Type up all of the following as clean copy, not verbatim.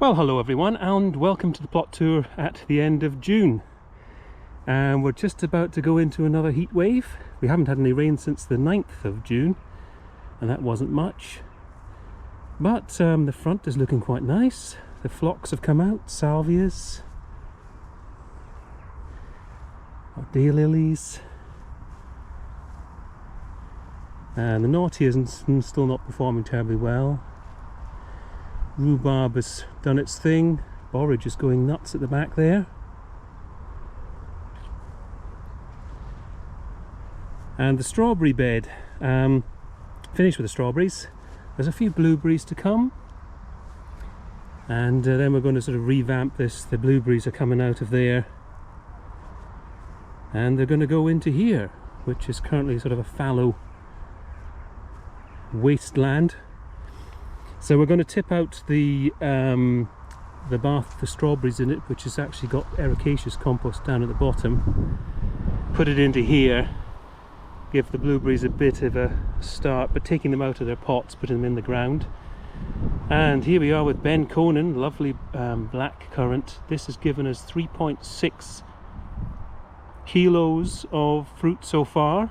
Well, hello everyone, and welcome to the plot tour at the end of June. And we're just about to go into another heat wave. We haven't had any rain since the 9th of June, and that wasn't much. But the front is looking quite nice. The phlox have come out, salvias, daylilies, and the naughty is still not performing terribly well. Rhubarb has done its thing. Borage is going nuts at the back there. And the strawberry bed, finished with the strawberries. There's a few blueberries to come, and then we're going to sort of revamp this. The blueberries are coming out of there, and they're going to go into here, which is currently sort of a fallow wasteland. So we're going to tip out the bath, the strawberries in it, which has actually got ericaceous compost down at the bottom. Put it into here, give the blueberries a bit of a start, but taking them out of their pots, putting them in the ground. And here we are with Ben Conan, lovely black currant. This has given us 3.6 kilos of fruit so far.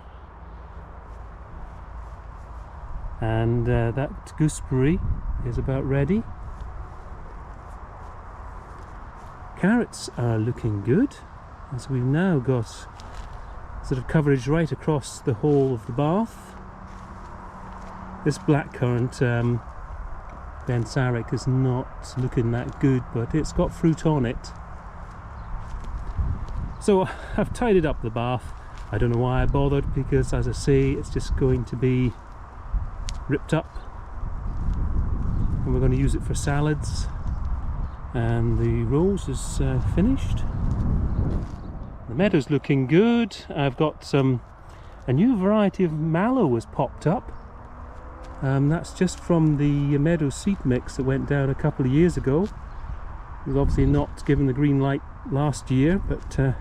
And that gooseberry is about ready. Carrots are looking good, as we've now got sort of coverage right across the whole of the bath. This blackcurrant, Ben Sarek, is not looking that good, but it's got fruit on it. So I've tidied up the bath. I don't know why I bothered, because as I say, it's just going to be ripped up, and we're going to use it for salads. And the rose is finished. The meadow's looking good. I've got a new variety of mallow has popped up. That's just from the meadow seed mix that went down a couple of years ago. It was obviously not given the green light last year, but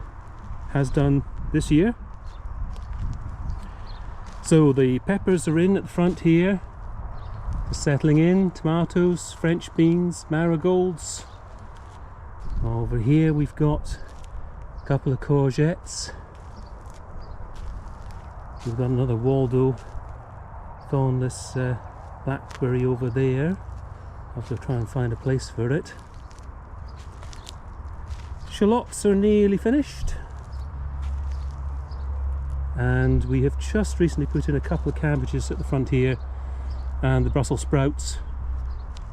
has done this year. So the peppers are in at the front here, just settling in. Tomatoes, French beans, marigolds. Over here we've got a couple of courgettes. We've got another Waldo thornless blackberry over there. I'll have to try and find a place for it. Shallots are nearly finished. And we have just recently put in a couple of cabbages at the front here, and the Brussels sprouts,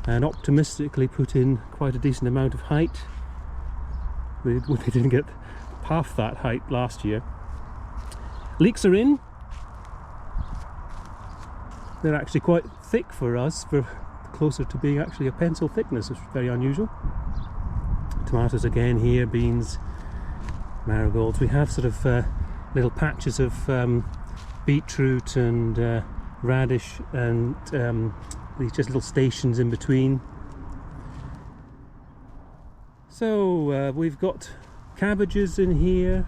and optimistically put in quite a decent amount of height. They didn't get half that height last year. Leeks are in. They're actually quite thick for us, for closer to being actually a pencil thickness, which is very unusual. Tomatoes again here, beans, marigolds. We have sort of little patches of beetroot and radish, and these just little stations in between. So we've got cabbages in here,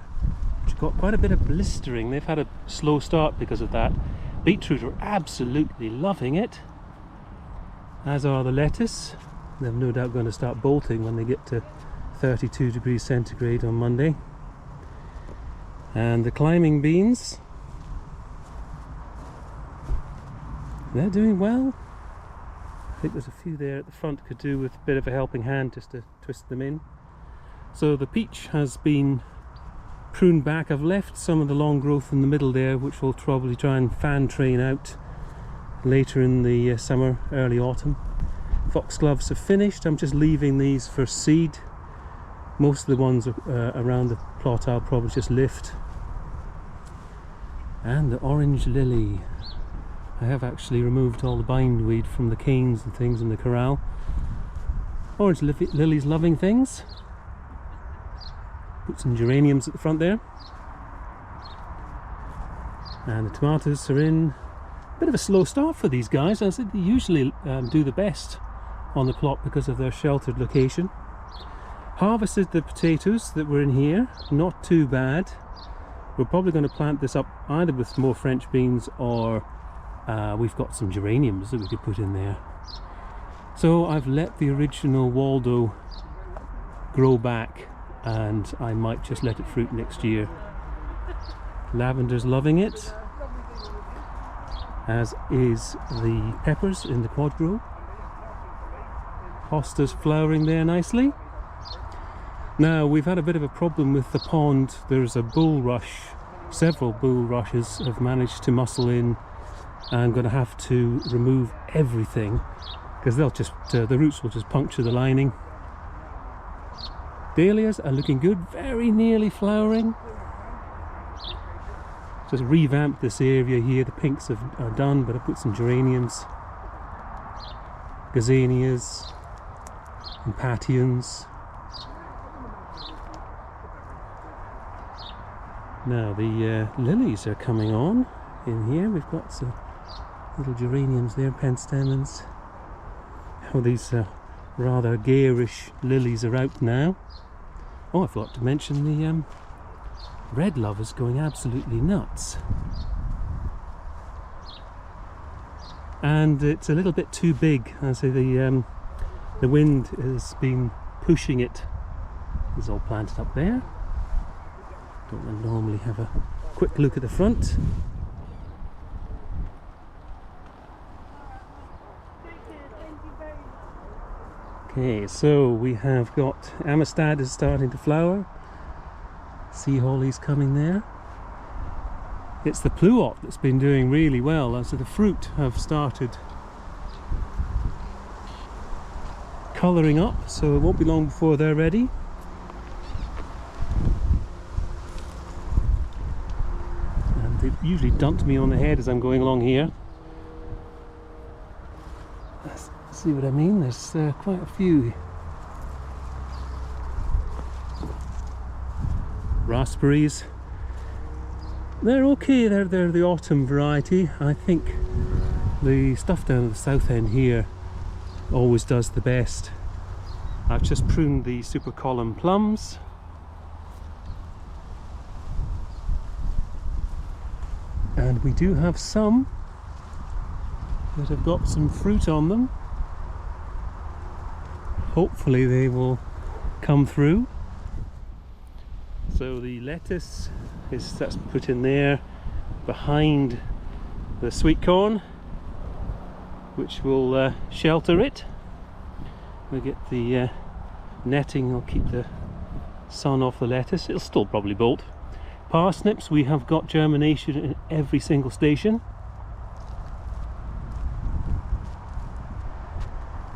which have got quite a bit of blistering. They've had a slow start because of that. Beetroot are absolutely loving it, as are the lettuce. They're no doubt going to start bolting when they get to 32 degrees centigrade on Monday. And the climbing beans, they're doing well. I think there's a few there at the front, could do with a bit of a helping hand just to twist them in. So the peach has been pruned back. I've left some of the long growth in the middle there, which we'll probably try and fan train out later in the summer, early autumn. Foxgloves are finished. I'm just leaving these for seed. Most of the ones around the plot I'll probably just lift. And the orange lily. I have actually removed all the bindweed from the canes and things in the corral. Orange lily's loving things. Put some geraniums at the front there. And the tomatoes are in. Bit of a slow start for these guys, as they usually do the best on the plot because of their sheltered location. Harvested the potatoes that were in here, not too bad. We're probably going to plant this up either with more French beans, or we've got some geraniums that we could put in there. So I've let the original Waldo grow back, and I might just let it fruit next year. Lavender's loving it, as is the peppers in the quad grow. Hosta's flowering there nicely. Now, we've had a bit of a problem with the pond. There's a bulrush. Several bulrushes have managed to muscle in. I'm going to have to remove everything because they'll just the roots will just puncture the lining. Dahlias are looking good, very nearly flowering. Just revamped this area here. The pinks are done, but I put some geraniums, gazanias, and patiens. Now the lilies are coming on in here. We've got some little geraniums there, penstemons. Oh, these rather garish lilies are out now. Oh, I forgot to mention the red love is going absolutely nuts. And it's a little bit too big. I say the wind has been pushing it. It's all planted up there. Don't normally have a quick look at the front. Okay, so we have got Amistad is starting to flower. Sea holly's coming there. It's the pluot that's been doing really well. So the fruit have started colouring up, so it won't be long before they're ready. And they usually dunt me on the head as I'm going along here. Let's see what I mean. There's quite a few. Raspberries. They're okay, they're the autumn variety. I think the stuff down at the south end here always does the best. I've just pruned the super column plums. And we do have some that have got some fruit on them. Hopefully they will come through. So the lettuce that's put in there behind the sweet corn, which will shelter it. We'll get the netting, will keep the sun off the lettuce. It'll still probably bolt. Parsnips, we have got germination in every single station.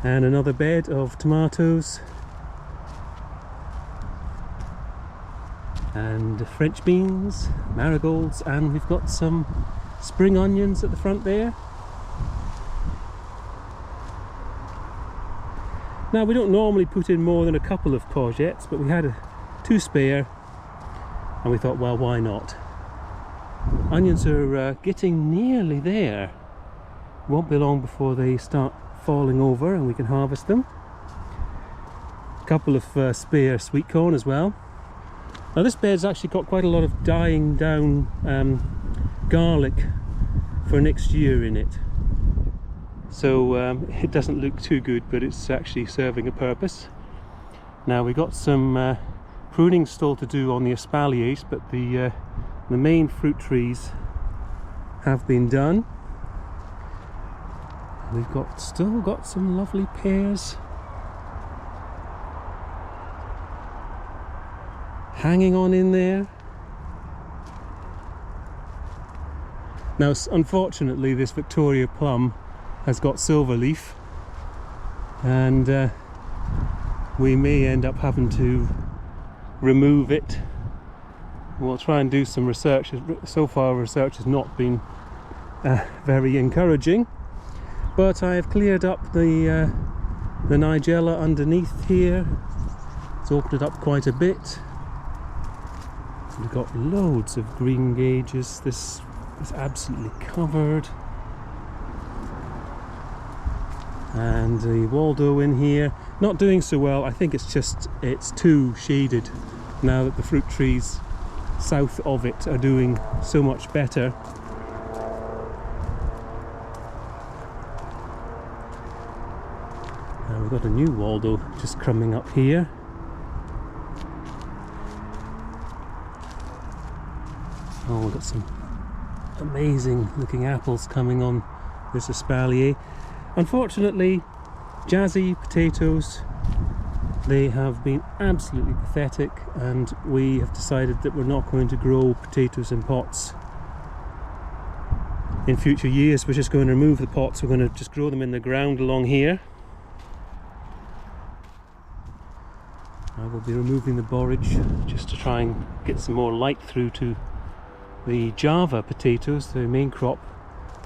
And another bed of tomatoes. And French beans, marigolds, and we've got some spring onions at the front there. Now, we don't normally put in more than a couple of courgettes, but we had two spare and we thought, well, why not? Onions are getting nearly there. Won't be long before they start falling over and we can harvest them. A couple of spare sweet corn as well. Now, this bed's actually got quite a lot of dying down garlic for next year in it. So it doesn't look too good, but it's actually serving a purpose. Now, we got some pruning still to do on the espaliers, but the main fruit trees have been done. We've still got some lovely pears hanging on in there. Now, unfortunately, this Victoria plum has got silver leaf, and we may end up having to remove it. We'll try and do some research. So far, research has not been very encouraging, but I have cleared up the nigella underneath here. It's opened it up quite a bit. We've got loads of green gauges. This is absolutely covered. And the Waldo in here, not doing so well. I think it's too shaded now that the fruit trees south of it are doing so much better. got a new Waldo just crumbing up here. Oh, we've got some amazing looking apples coming on this espalier. Unfortunately, jazzy potatoes, they have been absolutely pathetic, and we have decided that we're not going to grow potatoes in pots in future years. We're just going to remove the pots. We're going to just grow them in the ground along here. I will be removing the borage just to try and get some more light through to the Java potatoes, the main crop,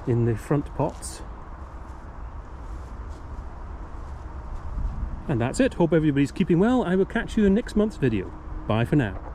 in the front pots. And that's it. Hope everybody's keeping well. I will catch you in next month's video. Bye for now.